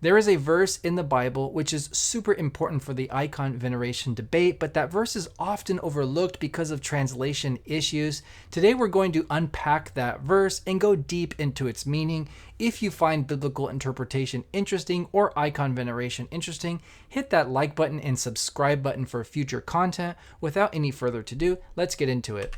There is a verse in the Bible which is super important for the icon veneration debate, but that verse is often overlooked because of translation issues. Today we're going to unpack that verse and go deep into its meaning. If you find biblical interpretation interesting or icon veneration interesting, hit that like button and subscribe button for future content. Without any further ado, let's get into it.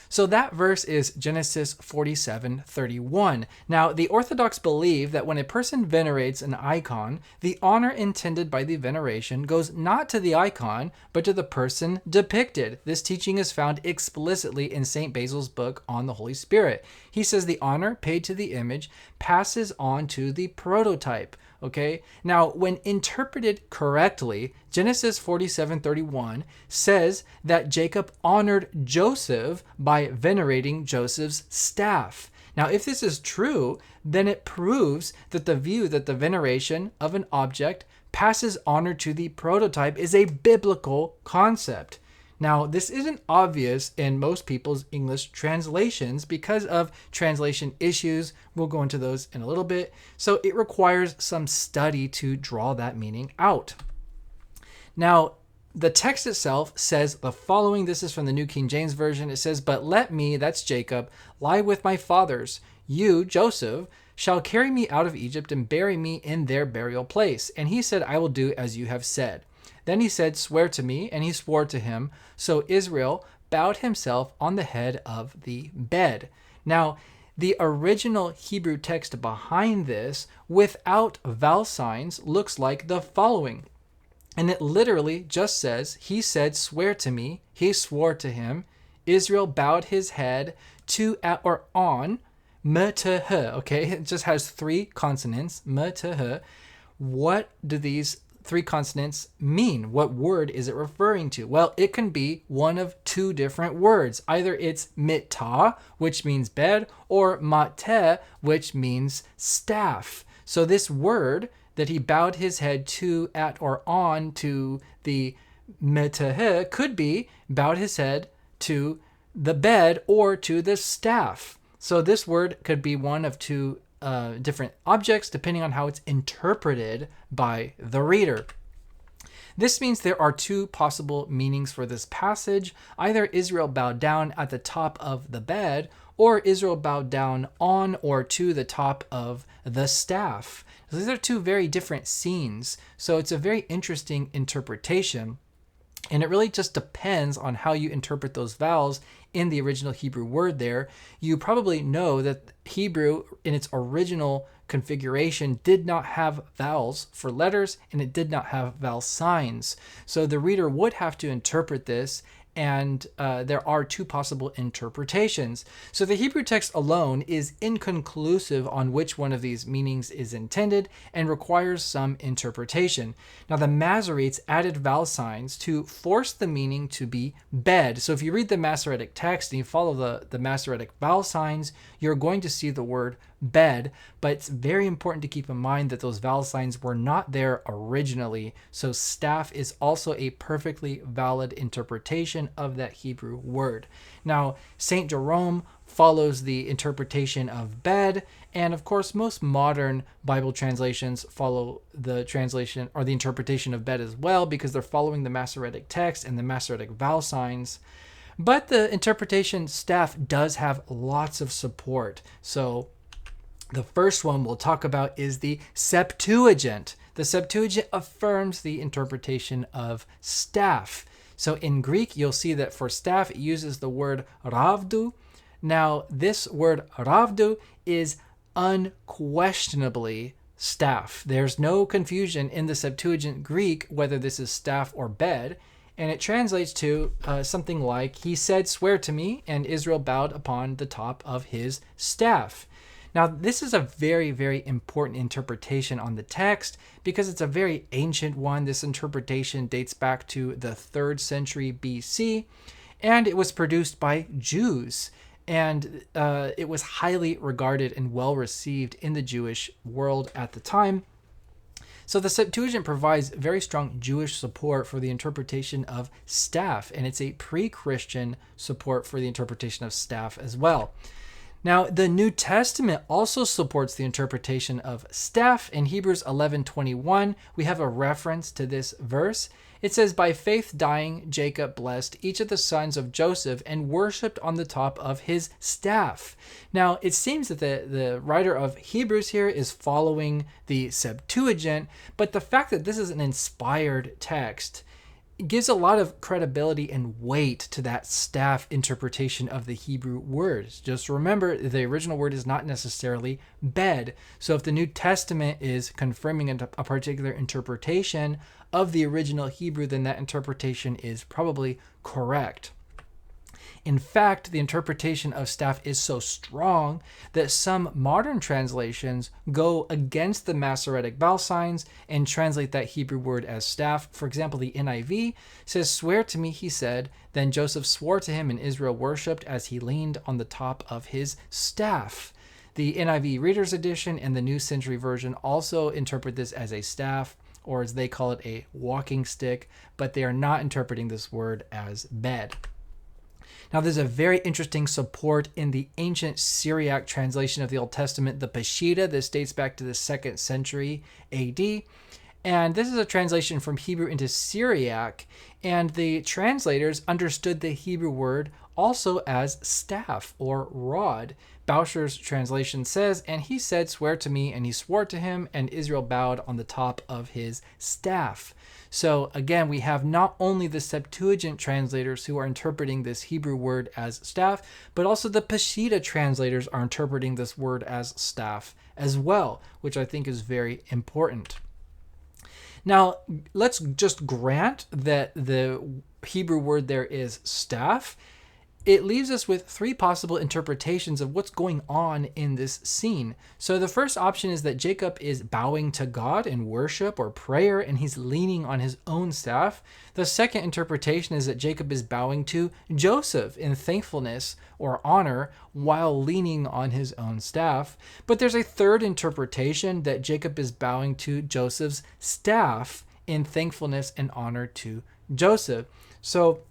So that verse is Genesis 47:31. Now, the Orthodox believe that when a person venerates an icon, the honor intended by the veneration goes not to the icon, but to the person depicted. This teaching is found explicitly in St. Basil's book on the Holy Spirit. He says the honor paid to the image passes on to the prototype. Okay, now when interpreted correctly, Genesis 47:31 says that Jacob honored Joseph by venerating Joseph's staff. Now, if this is true, then it proves that the view that the veneration of an object passes honor to the prototype is a biblical concept. Now, this isn't obvious in most people's English translations because of translation issues. We'll go into those in a little bit. So it requires some study to draw that meaning out. Now, the text itself says the following. This is from the New King James Version. It says, "But let me," that's Jacob, "lie with my fathers. You, Joseph, shall carry me out of Egypt and bury me in their burial place." And he said, "I will do as you have said." Then he said, "Swear to me," and he swore to him. So Israel bowed himself on the head of the bed. Now, the original Hebrew text behind this, without vowel signs, looks like the following. And it literally just says, he said, "Swear to me." He swore to him. Israel bowed his head to, at, or on, me to he. Okay, it just has three consonants, me to he. What do these three consonants mean? What word is it referring to? Well, it can be one of two different words. Either it's mitah, which means bed, or mateh, which means staff. So this word that he bowed his head to, at, or on to the meteh could be bowed his head to the bed or to the staff. So this word could be one of two different objects depending on how it's interpreted by the reader. This means there are two possible meanings for this passage. Either Israel bowed down at the top of the bed, or Israel bowed down on or to the top of the staff. These are two very different scenes, so it's a very interesting interpretation. And it really just depends on how you interpret those vowels in the original Hebrew word there. You probably know that Hebrew in its original configuration did not have vowels for letters, and it did not have vowel signs. So the reader would have to interpret this, and there are two possible interpretations. So the Hebrew text alone is inconclusive on which one of these meanings is intended and requires some interpretation. Now, the Masoretes added vowel signs to force the meaning to be bed. So if you read the Masoretic text and you follow the Masoretic vowel signs, you're going to see the word bed, but it's very important to keep in mind that those vowel signs were not there originally. So staff is also a perfectly valid interpretation of that Hebrew word. Now, St. Jerome follows the interpretation of bed, and of course most modern Bible translations follow the translation or the interpretation of bed as well, because they're following the Masoretic text and the Masoretic vowel signs. But the interpretation staff does have lots of support. So the first one we'll talk about is the Septuagint. The Septuagint affirms the interpretation of staff. So in Greek, you'll see that for staff, it uses the word ravdu. Now, this word ravdu is unquestionably staff. There's no confusion in the Septuagint Greek whether this is staff or bed. And it translates to something like, "He said, swear to me," and Israel bowed upon the top of his staff. Now, this is a very, very important interpretation on the text because it's a very ancient one. This interpretation dates back to the 3rd century BC, and it was produced by Jews. And it was highly regarded and well received in the Jewish world at the time. So the Septuagint provides very strong Jewish support for the interpretation of staff, and it's a pre-Christian support for the interpretation of staff as well. Now, the New Testament also supports the interpretation of staff. In Hebrews 11:21, we have a reference to this verse. It says, "By faith dying, Jacob blessed each of the sons of Joseph and worshipped on the top of his staff." Now, it seems that the writer of Hebrews here is following the Septuagint, but the fact that this is an inspired text gives a lot of credibility and weight to that staff interpretation of the Hebrew words. Just remember, the original word is not necessarily bed. So if the New Testament is confirming a particular interpretation of the original Hebrew, then that interpretation is probably correct. In fact, the interpretation of staff is so strong that some modern translations go against the Masoretic vowel signs and translate that Hebrew word as staff. For example, the NIV says, "Swear to me," he said. Then Joseph swore to him, and Israel worshipped as he leaned on the top of his staff. The NIV Reader's Edition and the New Century Version also interpret this as a staff, or as they call it, a walking stick, but they are not interpreting this word as bed. Now, there's a very interesting support in the ancient Syriac translation of the Old Testament, the Peshitta. This dates back to the 2nd century AD. And this is a translation from Hebrew into Syriac. And the translators understood the Hebrew word also as staff or rod. Boucher's translation says, "And he said, 'Swear to me,' and he swore to him, and Israel bowed on the top of his staff." So again, we have not only the Septuagint translators who are interpreting this Hebrew word as staff, but also the Peshitta translators are interpreting this word as staff as well, which I think is very important. Now, let's just grant that the Hebrew word there is staff. It leaves us with three possible interpretations of what's going on in this scene. So the first option is that Jacob is bowing to God in worship or prayer, and he's leaning on his own staff. The second interpretation is that Jacob is bowing to Joseph in thankfulness or honor while leaning on his own staff. But there's a third interpretation that Jacob is bowing to Joseph's staff in thankfulness and honor to Joseph. So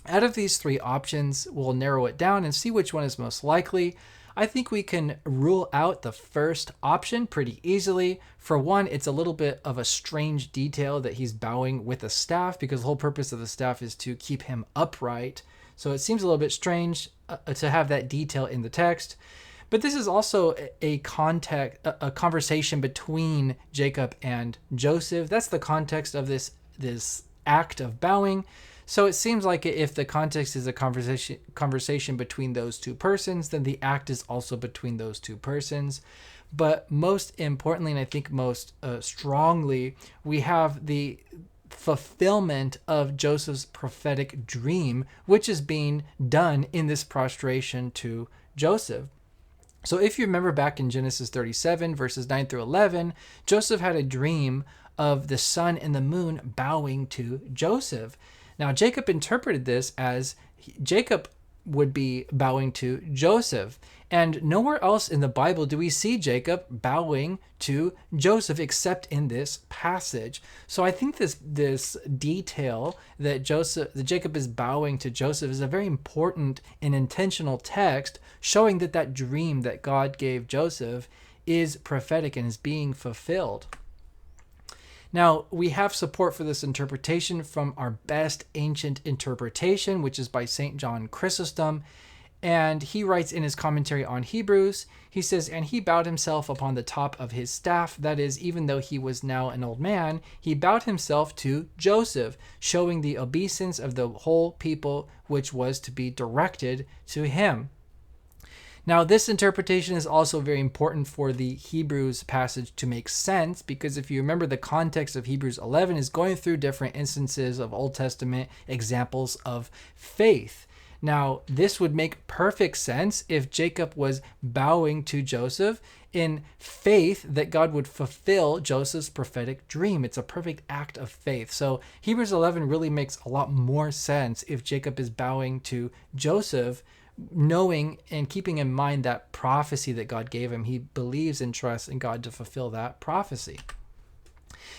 out of these three options, we'll narrow it down and see which one is most likely. I think we can rule out the first option pretty easily. For one, it's a little bit of a strange detail that he's bowing with a staff, because the whole purpose of the staff is to keep him upright. So it seems a little bit strange to have that detail in the text. But this is also a conversation between Jacob and Joseph. That's the context of this act of bowing. So it seems like if the context is a conversation between those two persons, then the act is also between those two persons. But most importantly, and I think most strongly, we have the fulfillment of Joseph's prophetic dream, which is being done in this prostration to Joseph. So if you remember back in Genesis 37, verses 9 through 11, Joseph had a dream of the sun and the moon bowing to Joseph. Now, Jacob interpreted this as Jacob would be bowing to Joseph. And nowhere else in the Bible do we see Jacob bowing to Joseph except in this passage. So I think this detail that Jacob is bowing to Joseph is a very important and intentional text, showing that dream that God gave Joseph is prophetic and is being fulfilled. Now, we have support for this interpretation from our best ancient interpretation, which is by St. John Chrysostom. And he writes in his commentary on Hebrews, he says, "And he bowed himself upon the top of his staff. That is, even though he was now an old man, he bowed himself to Joseph, showing the obeisance of the whole people, which was to be directed to him." Now, this interpretation is also very important for the Hebrews passage to make sense, because if you remember, the context of Hebrews 11 is going through different instances of Old Testament examples of faith. Now, this would make perfect sense if Jacob was bowing to Joseph in faith that God would fulfill Joseph's prophetic dream. It's a perfect act of faith. So Hebrews 11 really makes a lot more sense if Jacob is bowing to Joseph, knowing and keeping in mind that prophecy that God gave him. He believes and trusts in God to fulfill that prophecy.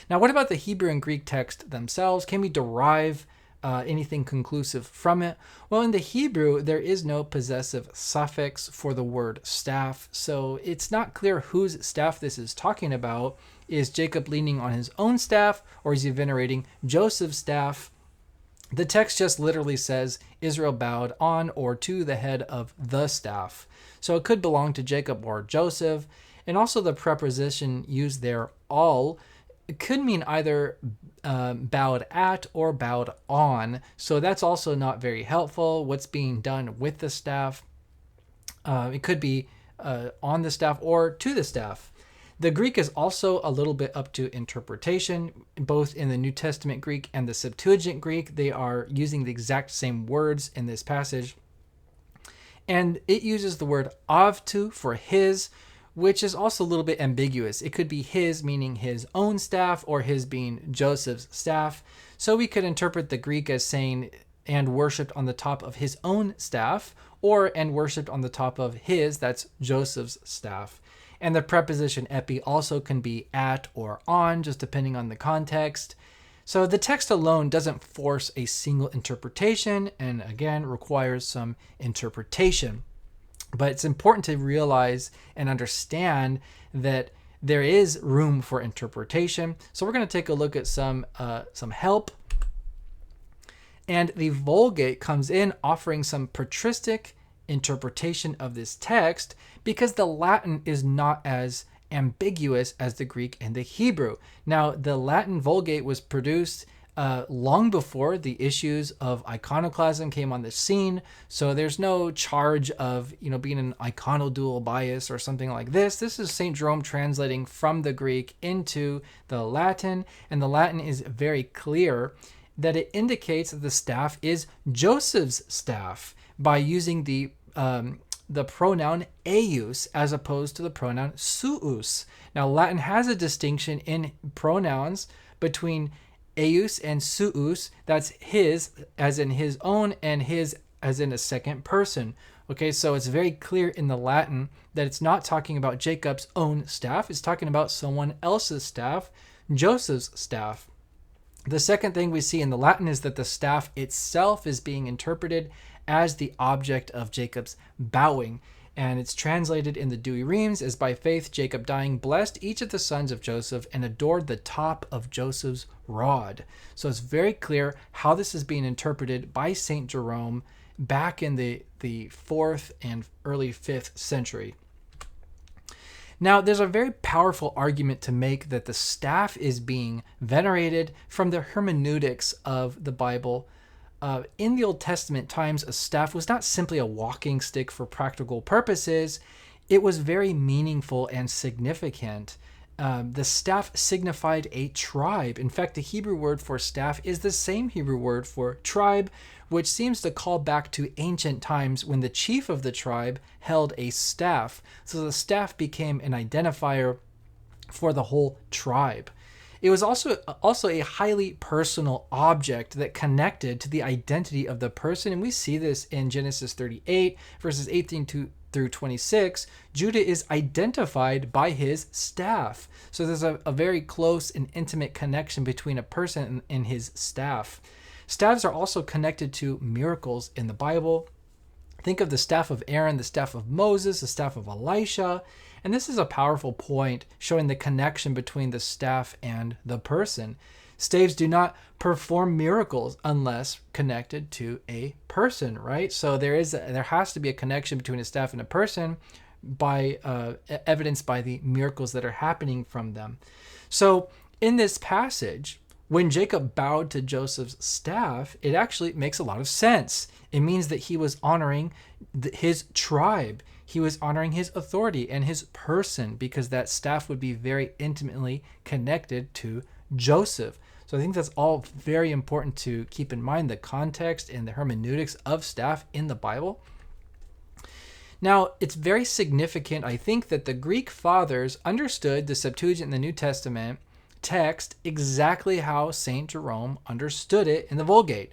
Now, what about the Hebrew and Greek text themselves? Can we derive anything conclusive from it? Well, in the Hebrew, there is no possessive suffix for the word staff, so it's not clear whose staff this is talking about. Is Jacob leaning on his own staff, or is he venerating Joseph's staff? The text just literally says Israel bowed on or to the head of the staff. So it could belong to Jacob or Joseph. And also the preposition used there, all, it could mean either bowed at or bowed on. So that's also not very helpful. What's being done with the staff? It could be on the staff or to the staff. The Greek is also a little bit up to interpretation. Both in the New Testament Greek and the Septuagint Greek, they are using the exact same words in this passage. And it uses the word avtu for his, which is also a little bit ambiguous. It could be his, meaning his own staff, or his being Joseph's staff. So we could interpret the Greek as saying, and worshipped on the top of his own staff, or and worshipped on the top of his, that's Joseph's staff. And the preposition epi also can be at or on, just depending on the context. So the text alone doesn't force a single interpretation, and again, requires some interpretation. But it's important to realize and understand that there is room for interpretation. So we're going to take a look at some help. And the Vulgate comes in offering some patristic interpretation of this text, because the Latin is not as ambiguous as the Greek and the Hebrew. Now, the Latin Vulgate was produced long before the issues of iconoclasm came on the scene, so there's no charge of being an iconodual bias or something like this. This is St. Jerome translating from the Greek into the Latin, and the Latin is very clear that it indicates that the staff is Joseph's staff by using the pronoun eius as opposed to the pronoun suus. Now, Latin has a distinction in pronouns between eius and suus. That's his as in his own, and his as in a second person. Okay, so it's very clear in the Latin that it's not talking about Jacob's own staff. It's talking about someone else's staff, Joseph's staff. The second thing we see in the Latin is that the staff itself is being interpreted as the object of Jacob's bowing. And it's translated in the Douay Rheims as, by faith Jacob dying blessed each of the sons of Joseph and adored the top of Joseph's rod. So it's very clear how this is being interpreted by St. Jerome back in the 4th and early 5th century. Now, there's a very powerful argument to make that the staff is being venerated from the hermeneutics of the Bible. In the Old Testament times, a staff was not simply a walking stick for practical purposes. It was very meaningful and significant. The staff signified a tribe. In fact, the Hebrew word for staff is the same Hebrew word for tribe, which seems to call back to ancient times when the chief of the tribe held a staff. So the staff became an identifier for the whole tribe. It was also a highly personal object that connected to the identity of the person. And we see this in Genesis 38, verses 18 through 26. Judah is identified by his staff. So there's a very close and intimate connection between a person and his staff. Staffs are also connected to miracles in the Bible. Think of the staff of Aaron, the staff of Moses, the staff of Elisha. And this is a powerful point showing the connection between the staff and the person. Staves do not perform miracles unless connected to a person, right? So there has to be a connection between a staff and a person, by evidenced by the miracles that are happening from them. So in this passage, when Jacob bowed to Joseph's staff, it actually makes a lot of sense. It means that he was honoring his tribe. He was honoring his authority and his person, because that staff would be very intimately connected to Joseph. So I think that's all very important to keep in mind, the context and the hermeneutics of staff in the Bible. Now, it's very significant, I think, that the Greek fathers understood the Septuagint in the New Testament text exactly how St. Jerome understood it in the Vulgate.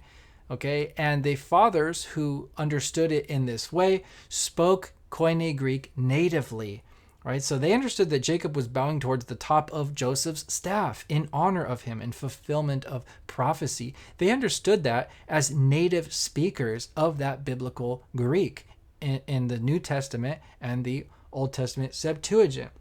Okay, and the fathers who understood it in this way spoke Koine Greek natively. Right? So they understood that Jacob was bowing towards the top of Joseph's staff in honor of him, in fulfillment of prophecy. They understood that as native speakers of that biblical Greek in the New Testament and the Old Testament Septuagint.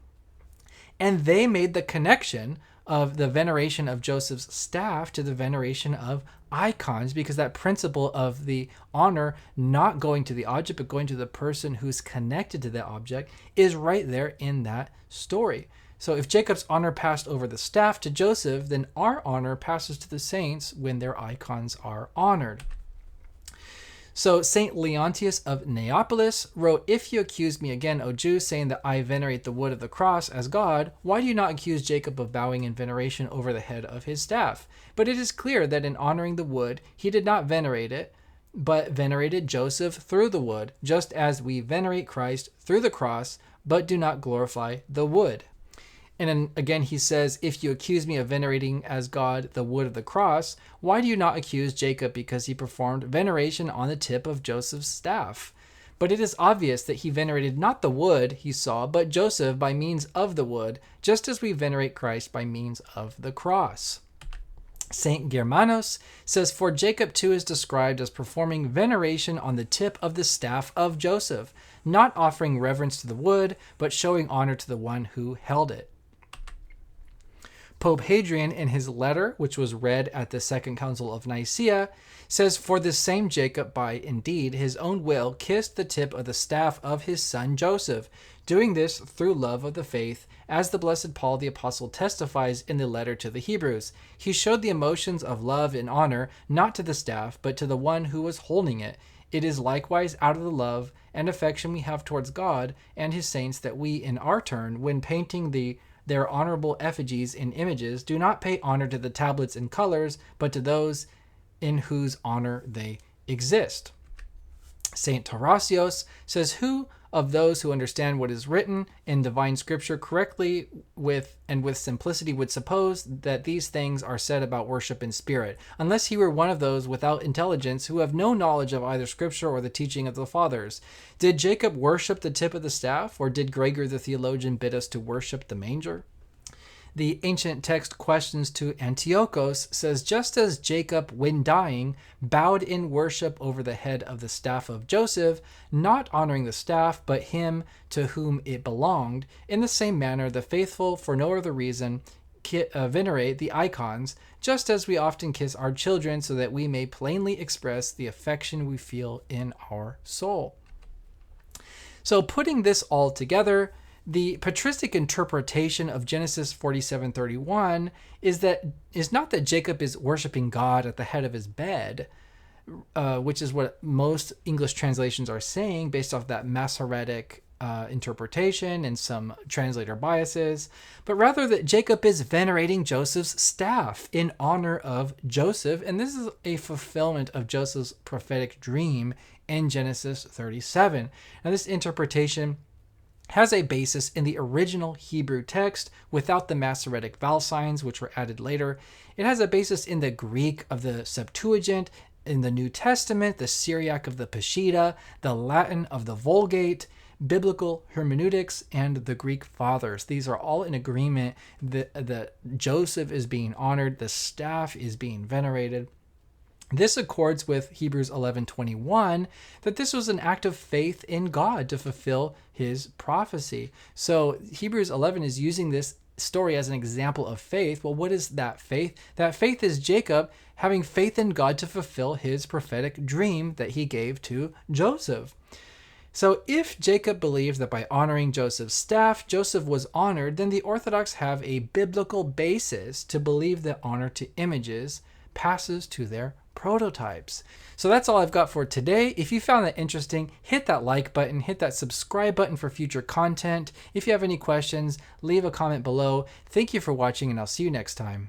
And they made the connection of the veneration of Joseph's staff to the veneration of icons, because that principle of the honor not going to the object but going to the person who's connected to the object is right there in that story. So if Jacob's honor passed over the staff to Joseph, then our honor passes to the saints when their icons are honored. So St. Leontius of Neapolis wrote, "If you accuse me again, O Jews, saying that I venerate the wood of the cross as God, why do you not accuse Jacob of bowing in veneration over the head of his staff? But it is clear that in honoring the wood, he did not venerate it, but venerated Joseph through the wood, just as we venerate Christ through the cross, but do not glorify the wood." And then again, he says, "If you accuse me of venerating as God the wood of the cross, why do you not accuse Jacob because he performed veneration on the tip of Joseph's staff? But it is obvious that he venerated not the wood he saw, but Joseph by means of the wood, just as we venerate Christ by means of the cross." St. Germanos says, "For Jacob too is described as performing veneration on the tip of the staff of Joseph, not offering reverence to the wood, but showing honor to the one who held it." Pope Hadrian, in his letter, which was read at the Second Council of Nicaea, says, "For this same Jacob, by indeed his own will, kissed the tip of the staff of his son Joseph, doing this through love of the faith, as the blessed Paul the Apostle testifies in the letter to the Hebrews. He showed the emotions of love and honor, not to the staff, but to the one who was holding it. It is likewise out of the love and affection we have towards God and his saints that we, in our turn, when painting their honorable effigies in images, do not pay honor to the tablets and colors, but to those in whose honor they exist." St. Taurasios says, "Who of those who understand what is written in divine scripture correctly with simplicity would suppose that these things are said about worship in spirit, unless he were one of those without intelligence who have no knowledge of either scripture or the teaching of the fathers? Did Jacob worship the tip of the staff, or did Gregor the theologian bid us to worship the manger?" The ancient text Questions to Antiochus says, "Just as Jacob, when dying, bowed in worship over the head of the staff of Joseph, not honoring the staff, but him to whom it belonged, in the same manner the faithful, for no other reason, venerate the icons, just as we often kiss our children, so that we may plainly express the affection we feel in our soul." So putting this all together, the patristic interpretation of Genesis 47:31 is not that Jacob is worshiping God at the head of his bed, which is what most English translations are saying based off that Masoretic interpretation and some translator biases, but rather that Jacob is venerating Joseph's staff in honor of Joseph, and this is a fulfillment of Joseph's prophetic dream in Genesis 37. Now, this interpretation has a basis in the original Hebrew text without the Masoretic vowel signs, which were added later. It has a basis in the Greek of the Septuagint, in the New Testament, the Syriac of the Peshitta, the Latin of the Vulgate, biblical hermeneutics, and the Greek fathers. These are all in agreement that Joseph is being honored, the staff is being venerated. This accords with Hebrews 11:21, that this was an act of faith in God to fulfill his prophecy. So Hebrews 11 is using this story as an example of faith. Well, what is that faith? That faith is Jacob having faith in God to fulfill his prophetic dream that he gave to Joseph. So if Jacob believed that by honoring Joseph's staff, Joseph was honored, then the Orthodox have a biblical basis to believe that honor to images passes to their prototypes. So that's all I've got for today. If you found that interesting, hit that like button, hit that subscribe button for future content. If you have any questions, leave a comment below. Thank you for watching, and I'll see you next time.